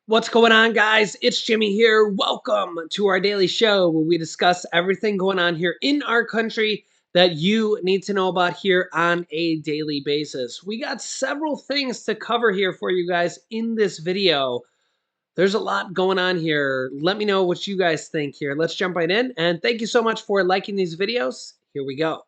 What's going on, guys? It's Jimmy here. Welcome to our daily show where we discuss everything going on here in our country that you need to know about here on a daily basis. We got several things to cover here for you guys in this video. There's a lot going on here. Let me know what you guys think here. Let's jump right in. And thank you so much for liking these videos. Here we go.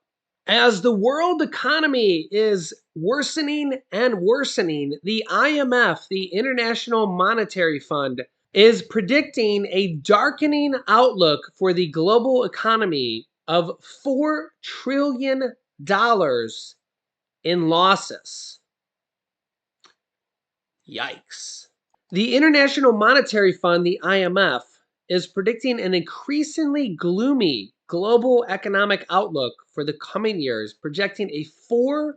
As the world economy is worsening and worsening, the IMF, the International Monetary Fund, is predicting a darkening outlook for the global economy of $4 trillion in losses. Yikes. The International Monetary Fund, the IMF, is predicting an increasingly gloomy global economic outlook for the coming years, projecting a $4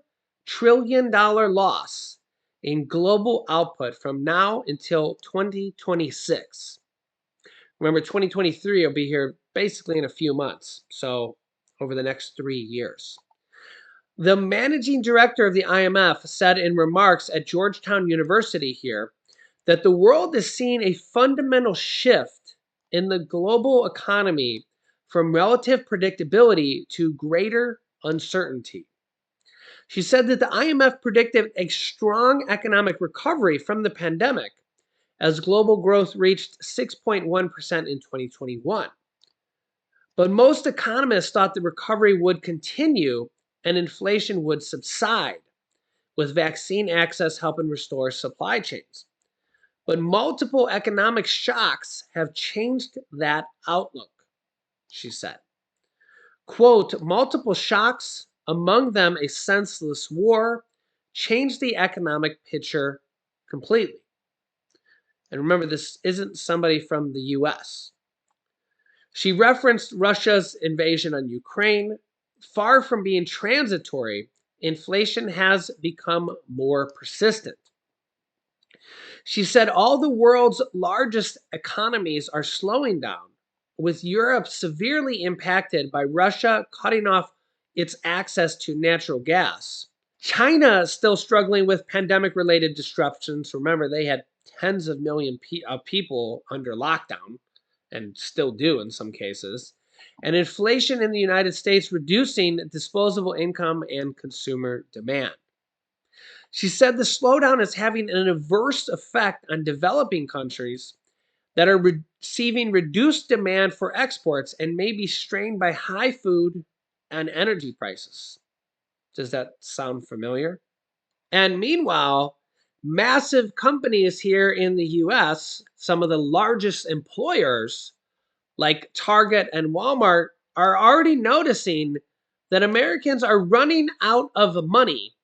trillion loss in global output from now until 2026. Remember, 2023 will be here basically in a few months, so over the next 3 years. The managing director of the IMF said in remarks at Georgetown University here that the world is seeing a fundamental shift in the global economy from relative predictability to greater uncertainty. She said that the IMF predicted a strong economic recovery from the pandemic as global growth reached 6.1% in 2021. But most economists thought the recovery would continue and inflation would subside, with vaccine access helping restore supply chains. But multiple economic shocks have changed that outlook, she said. Quote, multiple shocks, among them a senseless war, changed the economic picture completely. And remember, this isn't somebody from the US. She referenced Russia's invasion on Ukraine. Far from being transitory, inflation has become more persistent. She said all the world's largest economies are slowing down, with Europe severely impacted by Russia cutting off its access to natural gas. China is still struggling with pandemic-related disruptions. Remember, they had tens of millions of people under lockdown, and still do in some cases. And inflation in the United States reducing disposable income and consumer demand. She said the slowdown is having an adverse effect on developing countries that are receiving reduced demand for exports and may be strained by high food and energy prices. Does that sound familiar? And meanwhile, massive companies here in the US, some of the largest employers like Target and Walmart, are already noticing that Americans are running out of money,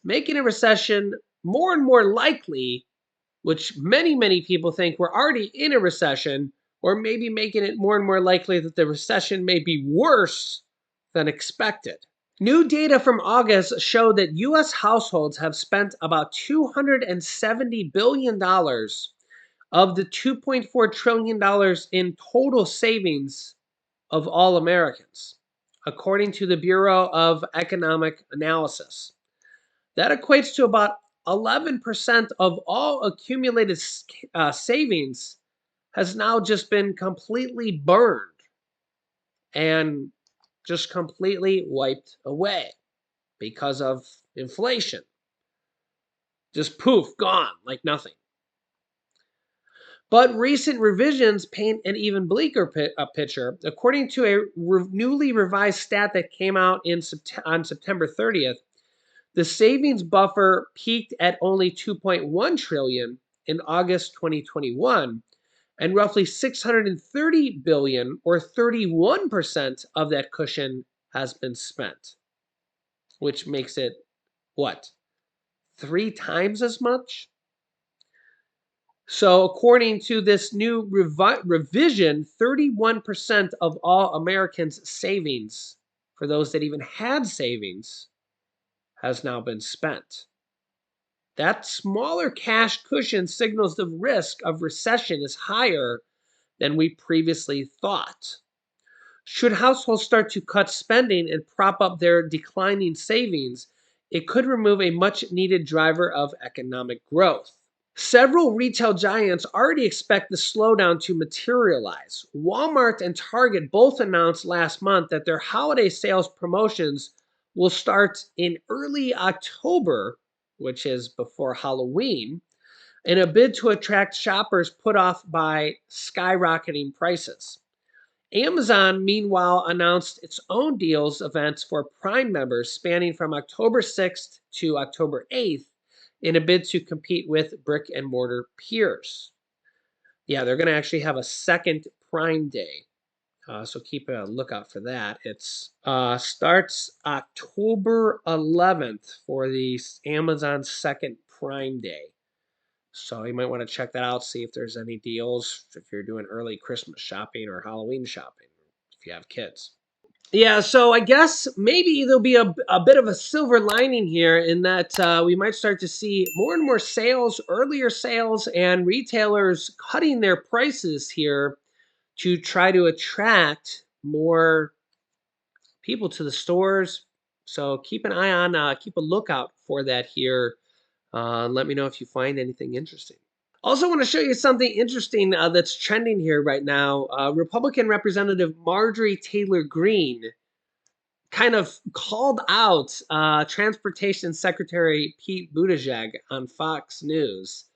making a recession more and more likely, which many people think we're already in a recession, or maybe making it more and more likely that the recession may be worse than expected. New data from August showed that US households have spent about $270 billion of the $2.4 trillion in total savings of all Americans, according to the Bureau of Economic Analysis. That equates to about 11% of all accumulated savings has now just been completely burned and just completely wiped away because of inflation. Just poof, gone like nothing. But recent revisions paint an even bleaker picture. According to a newly revised stat that came out on September 30th, the savings buffer peaked at only 2.1 trillion in August 2021, and roughly 630 billion, or 31% of that cushion, has been spent, which makes it what? 3 times as much? So according to this new revision, 31% of all Americans' savings, for those that even had savings, has now been spent. That smaller cash cushion signals the risk of recession is higher than we previously thought. Should households start to cut spending and prop up their declining savings, it could remove a much needed driver of economic growth. Several retail giants already expect the slowdown to materialize. Walmart and Target both announced last month that their holiday sales promotions will start in early October, which is before Halloween, in a bid to attract shoppers put off by skyrocketing prices. Amazon, meanwhile, announced its own deals events for Prime members spanning from October 6th to October 8th in a bid to compete with brick and mortar peers. Yeah, they're going to actually have a second Prime Day. So keep a lookout for that. It's starts October 11th for the Amazon second Prime Day. So you might want to check that out, see if there's any deals if you're doing early Christmas shopping or Halloween shopping, if you have kids. Yeah, so I guess maybe there'll be a bit of a silver lining here in that we might start to see more and more sales, earlier sales, and retailers cutting their prices here to try to attract more people to the stores. So keep an eye on, keep a lookout for that here. Let me know if you find anything interesting. Also, want to show you something interesting that's trending here right now. Republican Representative Marjorie Taylor Greene kind of called out Transportation Secretary Pete Buttigieg on Fox News.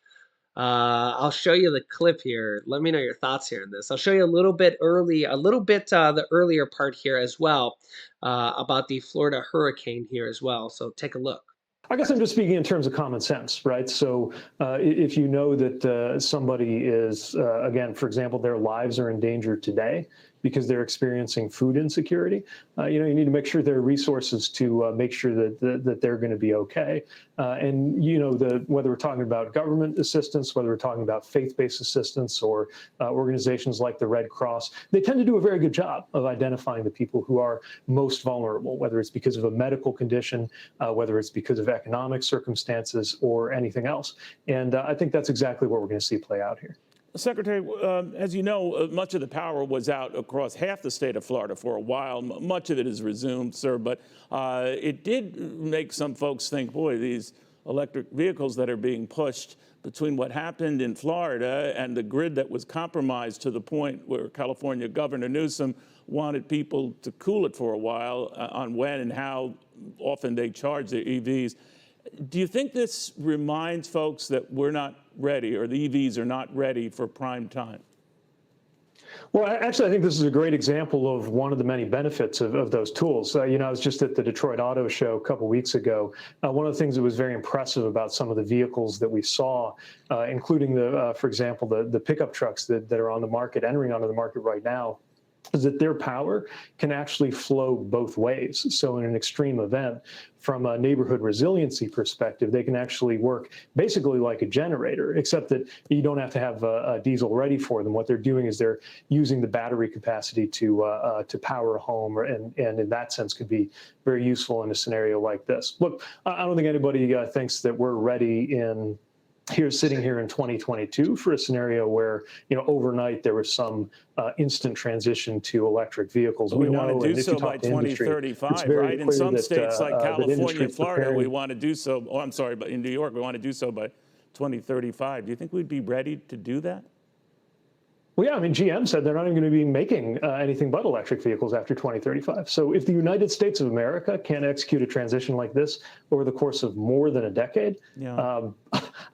I'll show you the clip here. Let me know your thoughts here on this. I'll show you a little bit the earlier part here as well about the Florida hurricane here as well. So take a look. I guess I'm just speaking in terms of common sense, right? So if you know that somebody is, again, for example, their lives are in danger today because they're experiencing food insecurity, you need to make sure there are resources to make sure that they're going to be okay. And, whether we're talking about government assistance, whether we're talking about faith-based assistance or organizations like the Red Cross, they tend to do a very good job of identifying the people who are most vulnerable, whether it's because of a medical condition, whether it's because of economic circumstances or anything else. And I think that's exactly what we're going to see play out here. Secretary, as you know, much of the power was out across half the state of Florida for a while. Much of it is resumed, sir, but it did make some folks think, boy, these electric vehicles that are being pushed between what happened in Florida and the grid that was compromised to the point where California Governor Newsom wanted people to cool it for a while on when and how often they charge their EVs. Do you think this reminds folks that we're not ready, or the EVs are not ready for prime time? Well, actually, I think this is a great example of one of the many benefits of those tools. I was just at the Detroit Auto Show a couple weeks ago. One of the things that was very impressive about some of the vehicles that we saw, including for example, the pickup trucks that are on the market, entering onto the market right now, is that their power can actually flow both ways. So in an extreme event, from a neighborhood resiliency perspective, they can actually work basically like a generator, except that you don't have to have a diesel ready for them. What they're doing is they're using the battery capacity to power a home, and in that sense could be very useful in a scenario like this. Look, I don't think anybody thinks that we're ready sitting here in 2022 for a scenario where, overnight there was some instant transition to electric vehicles. But we want to do so by 2035, right? In some states like California and Florida, we want to do so. Oh, I'm sorry, but in New York, we want to do so by 2035. Do you think we'd be ready to do that? Well, yeah, GM said they're not even going to be making anything but electric vehicles after 2035. So if the United States of America can't execute a transition like this over the course of more than a decade, I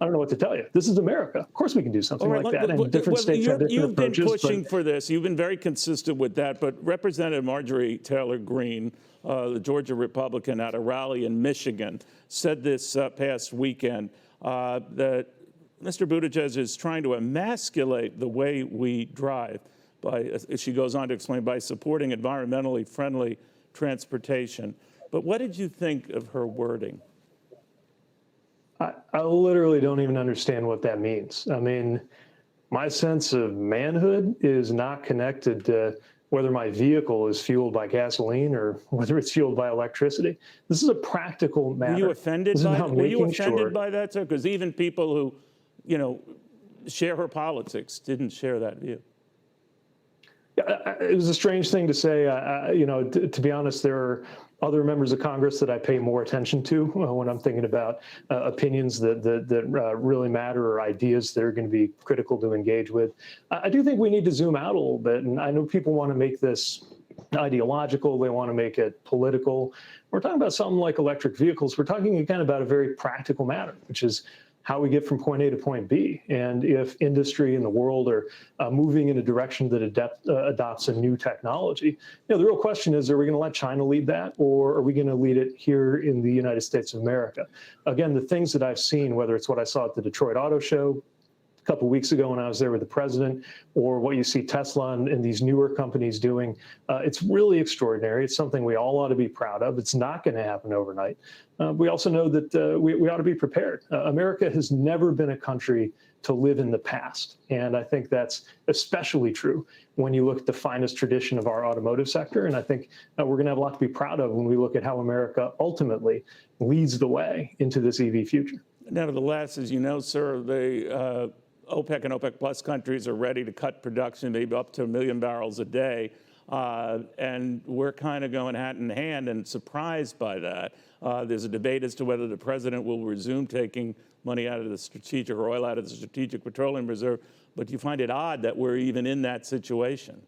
don't know what to tell you. This is America. Of course we can do something like that. And different states have different approaches. You've been pushing for this. You've been very consistent with that. But Representative Marjorie Taylor Greene, the Georgia Republican at a rally in Michigan, said this past weekend that Mr. Buttigieg is trying to emasculate the way we drive by, as she goes on to explain, by supporting environmentally friendly transportation. But what did you think of her wording? I literally don't even understand what that means. My sense of manhood is not connected to whether my vehicle is fueled by gasoline or whether it's fueled by electricity. This is a practical matter. Were you offended by that, sir? Because even people who share her politics didn't share that view. It was a strange thing to say. To be honest, there are other members of Congress that I pay more attention to when I'm thinking about opinions that really matter or ideas that are going to be critical to engage with. I do think we need to zoom out a little bit. And I know people want to make this ideological, they want to make it political. We're talking about something like electric vehicles. We're talking again about a very practical matter, which is how we get from point A to point B. And if industry and the world are moving in a direction that adopts a new technology, the real question is, are we going to let China lead that, or are we going to lead it here in the United States of America? Again, the things that I've seen, whether it's what I saw at the Detroit Auto Show a couple of weeks ago when I was there with the president, or what you see Tesla and these newer companies doing, it's really extraordinary. It's something we all ought to be proud of. It's not going to happen overnight. We also know that we ought to be prepared. America has never been a country to live in the past. And I think that's especially true when you look at the finest tradition of our automotive sector. And I think we're going to have a lot to be proud of when we look at how America ultimately leads the way into this EV future. Nevertheless, as you know, sir, the OPEC and OPEC Plus countries are ready to cut production, maybe up to 1 million barrels a day. And we're kind of going hand in hand and surprised by that. There's a debate as to whether the president will resume taking money out of the strategic or oil out of the Strategic Petroleum Reserve. But you find it odd that we're even in that situation.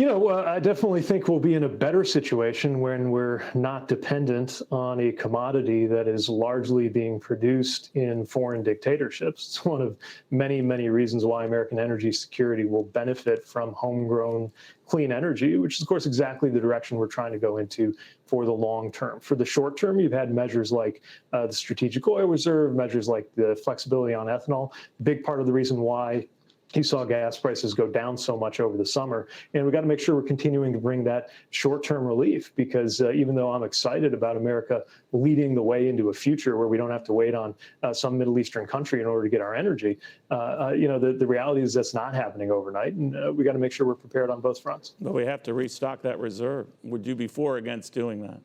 I definitely think we'll be in a better situation when we're not dependent on a commodity that is largely being produced in foreign dictatorships. It's one of many, many reasons why American energy security will benefit from homegrown clean energy, which is, of course, exactly the direction we're trying to go into for the long term. For the short term, you've had measures like the Strategic Oil Reserve, measures like the flexibility on ethanol. Big part of the reason why you saw gas prices go down so much over the summer. And we got to make sure we're continuing to bring that short-term relief, because even though I'm excited about America leading the way into a future where we don't have to wait on some Middle Eastern country in order to get our energy, the reality is that's not happening overnight. And we got to make sure we're prepared on both fronts. But we have to restock that reserve. Would you be for or against doing that?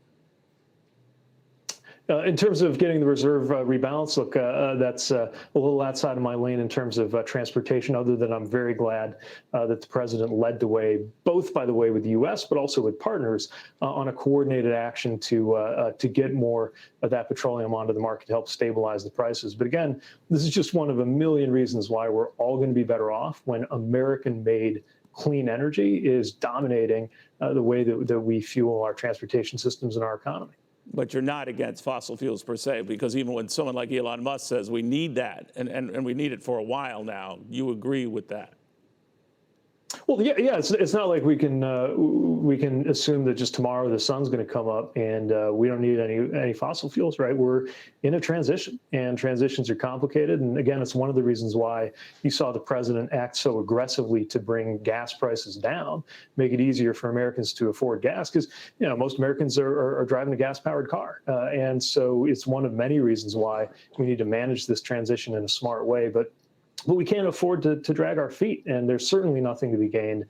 In terms of getting the reserve rebalanced, look, that's a little outside of my lane in terms of transportation, other than I'm very glad that the president led the way, both, by the way, with the U.S., but also with partners on a coordinated action to get more of that petroleum onto the market to help stabilize the prices. But again, this is just one of a million reasons why we're all going to be better off when American-made clean energy is dominating the way that we fuel our transportation systems and our economy. But you're not against fossil fuels per se, because even when someone like Elon Musk says we need that, and we need it for a while now, you agree with that? Well, yeah. It's not like we can assume that just tomorrow the sun's going to come up and we don't need any fossil fuels, right? We're in a transition, and transitions are complicated. And again, it's one of the reasons why you saw the president act so aggressively to bring gas prices down, make it easier for Americans to afford gas, because most Americans are driving a gas-powered car, and so it's one of many reasons why we need to manage this transition in a smart way. But we can't afford to drag our feet, and there's certainly nothing to be gained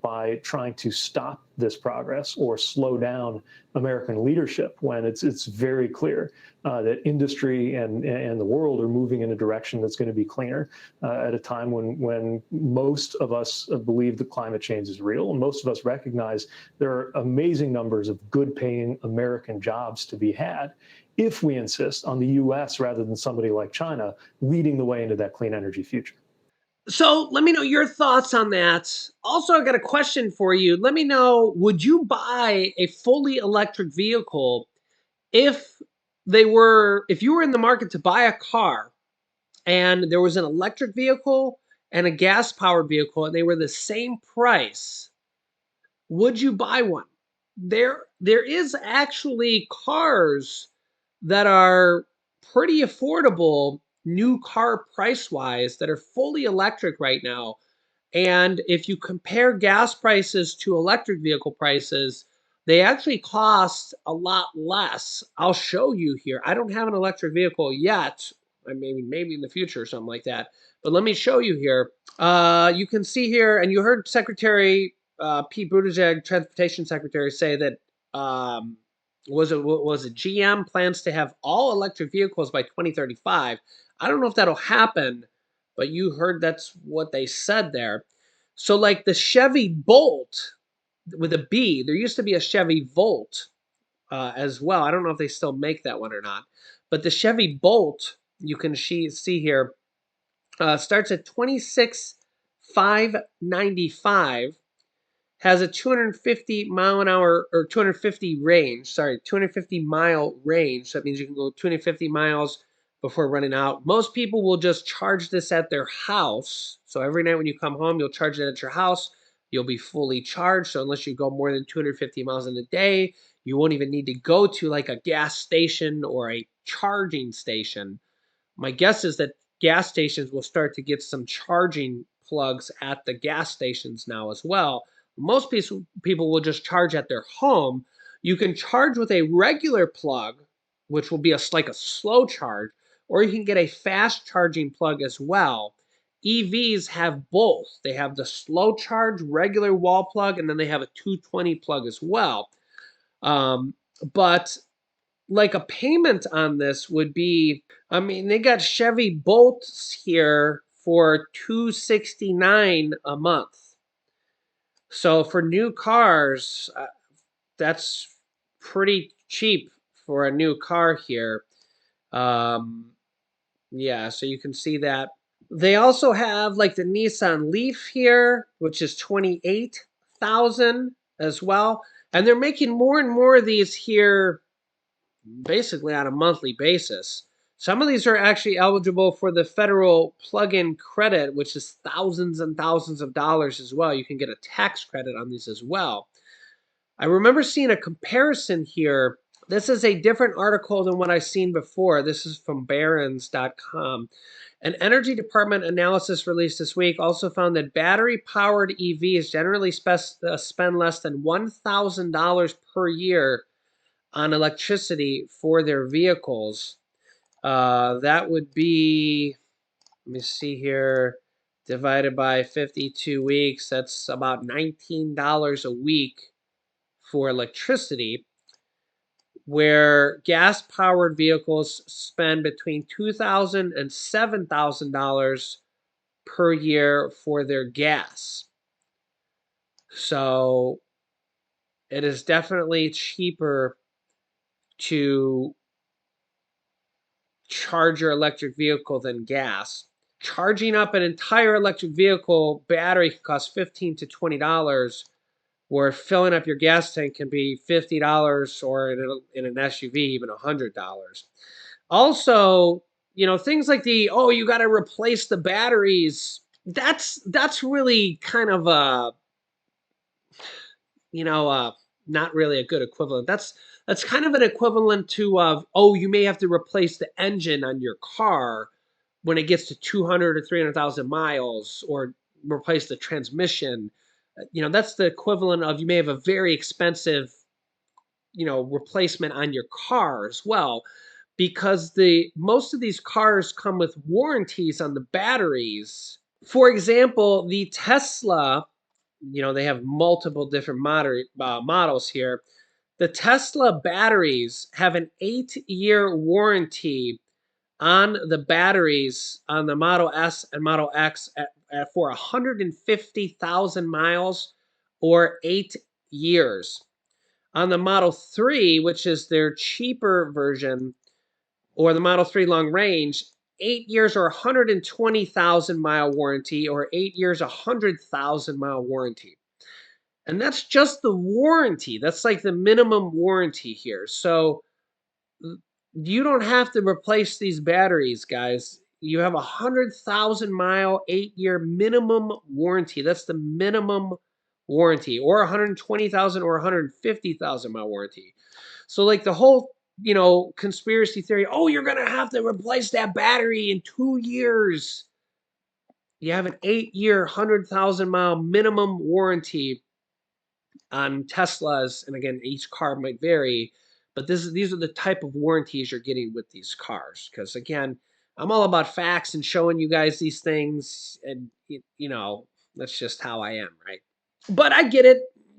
by trying to stop this progress or slow down American leadership when it's very clear that industry and the world are moving in a direction that's going to be cleaner at a time when most of us believe that climate change is real, and most of us recognize there are amazing numbers of good-paying American jobs to be had if we insist on the U.S. rather than somebody like China leading the way into that clean energy future. So let me know your thoughts on that. Also, I got a question for you. Let me know, would you buy a fully electric vehicle if if you were in the market to buy a car and there was an electric vehicle and a gas-powered vehicle and they were the same price? Would you buy one? There is actually cars that are pretty affordable, new car price-wise, that are fully electric right now. And if you compare gas prices to electric vehicle prices, they actually cost a lot less. I'll show you here. I don't have an electric vehicle yet. Maybe in the future or something like that. But let me show you here. You can see here, and you heard Secretary Pete Buttigieg, Transportation Secretary, say that was it GM plans to have all electric vehicles by 2035. I don't know if that'll happen, but you heard that's what they said there. So like the Chevy Bolt with a B. There used to be a Chevy Volt as well. I don't know if they still make that one or not. But the Chevy Bolt, you can see here, starts at 26,595, has a 250 mile an hour or 250 range, sorry, 250 mile range. So that means you can go 250 miles before running out. Most people will just charge this at their house. So every night when you come home, you'll charge it at your house. You'll be fully charged. So unless you go more than 250 miles in a day, you won't even need to go to like a gas station or a charging station. My guess is that gas stations will start to get some charging plugs at the gas stations now as well. Most people will just charge at their home. You can charge with a regular plug, which will be like a slow charge, or you can get a fast charging plug as well. EVs have both. They have the slow charge regular wall plug, and then they have a 220 plug as well. But like a payment on this would be, I mean, they got Chevy Bolts here for $269 a month. So for new cars, that's pretty cheap for a new car here. Yeah, so you can see that. They also have like the Nissan Leaf here, which is 28,000 as well. And they're making more and more of these here basically on a monthly basis. Some of these are actually eligible for the federal plug-in credit, which is thousands and thousands of dollars as well. You can get a tax credit on these as well. I remember seeing a comparison here. This is a different article than what I've seen before. This is from barons.com. An Energy Department analysis released this week also found that battery-powered EVs generally spend less than $1,000 per year on electricity for their vehicles. That would be, let me see here, divided by 52 weeks. That's about $19 a week for electricity, where gas-powered vehicles spend between $2,000 and $7,000 per year for their gas. So it is definitely cheaper to charge your electric vehicle than gas. Charging up an entire electric vehicle battery can cost $15 to $20, where filling up your gas tank can be $50, or in an SUV, even $100. Also, things like you got to replace the batteries. That's really kind of not really a good equivalent. That's kind of an equivalent to you may have to replace the engine on your car when it gets to 200 or 300,000 miles, or replace the transmission. That's the equivalent of you may have a very expensive, replacement on your car as well, because most of these cars come with warranties on the batteries. For example, the Tesla, they have multiple different models here. The Tesla batteries have an 8-year warranty on the batteries on the Model S and Model X for 150,000 miles or 8 years. On the Model 3, which is their cheaper version, or the Model 3 long range, 8 years or 120,000 mile warranty, or 8 years, 100,000 mile warranty. And that's just the warranty. That's like the minimum warranty here. So you don't have to replace these batteries, guys. You have 100,000 mile, 8-year minimum warranty. That's the minimum warranty, or 120,000 or 150,000 mile warranty. So like the whole, conspiracy theory, you're going to have to replace that battery in 2 years. You have an 8-year, 100,000 mile minimum warranty on Teslas, and again, each car might vary, but these are the type of warranties you're getting with these cars. Because again, I'm all about facts and showing you guys these things, and that's just how I am, right? But I get it.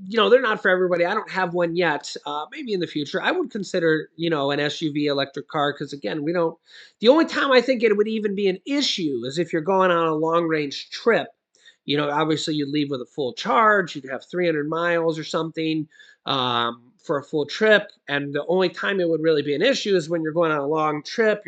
They're not for everybody. I don't have one yet. Maybe in the future, I would consider, an SUV electric car, because again, we don't. The only time I think it would even be an issue is if you're going on a long range trip. Obviously you'd leave with a full charge. You'd have 300 miles or something for a full trip. And the only time it would really be an issue is when you're going on a long trip.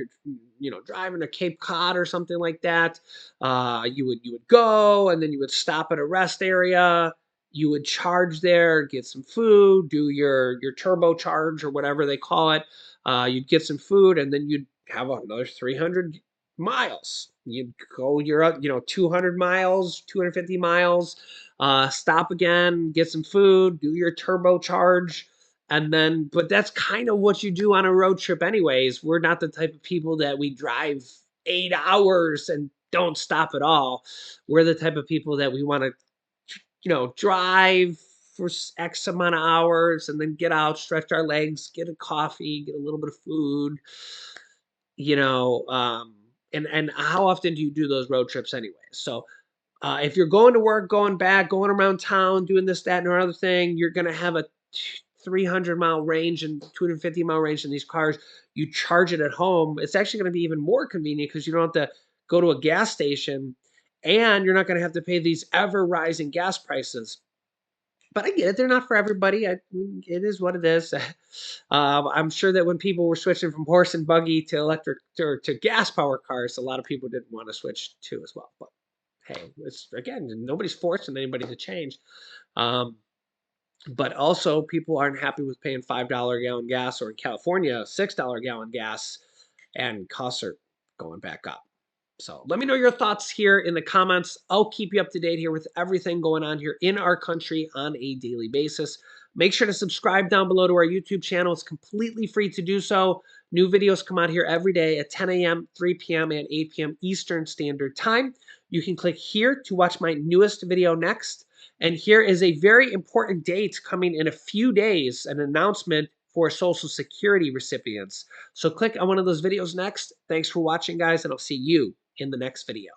You're driving to Cape Cod or something like that. You would go, and then you would stop at a rest area. You would charge there, get some food, do your turbo charge or whatever they call it. You'd get some food, and then you'd have another 300 miles. You'd go, you're up, 200 miles, 250 miles, stop again, get some food, do your turbo charge. And then, but that's kind of what you do on a road trip anyways. We're not the type of people that we drive 8 hours and don't stop at all. We're the type of people that we want to, drive for X amount of hours and then get out, stretch our legs, get a coffee, get a little bit of food, you know, and how often do you do those road trips anyway? So if you're going to work, going back, going around town, doing this, that, and another thing, you're going to have a 300-mile range and 250-mile range in these cars. You charge it at home. It's actually going to be even more convenient because you don't have to go to a gas station, and you're not going to have to pay these ever rising gas prices. But I get it. They're not for everybody. It is what it is. I'm sure that when people were switching from horse and buggy to electric to gas power cars, a lot of people didn't want to switch too as well. But hey, it's again, nobody's forcing anybody to change. But also, people aren't happy with paying $5 a gallon gas, or in California, $6 a gallon gas, and costs are going back up. So let me know your thoughts here in the comments. I'll keep you up to date here with everything going on here in our country on a daily basis. Make sure to subscribe down below to our YouTube channel. It's completely free to do so. New videos come out here every day at 10 a.m., 3 p.m., and 8 p.m. Eastern Standard Time. You can click here to watch my newest video next. And here is a very important date coming in a few days, an announcement for Social Security recipients. So click on one of those videos next. Thanks for watching, guys, and I'll see you in the next video.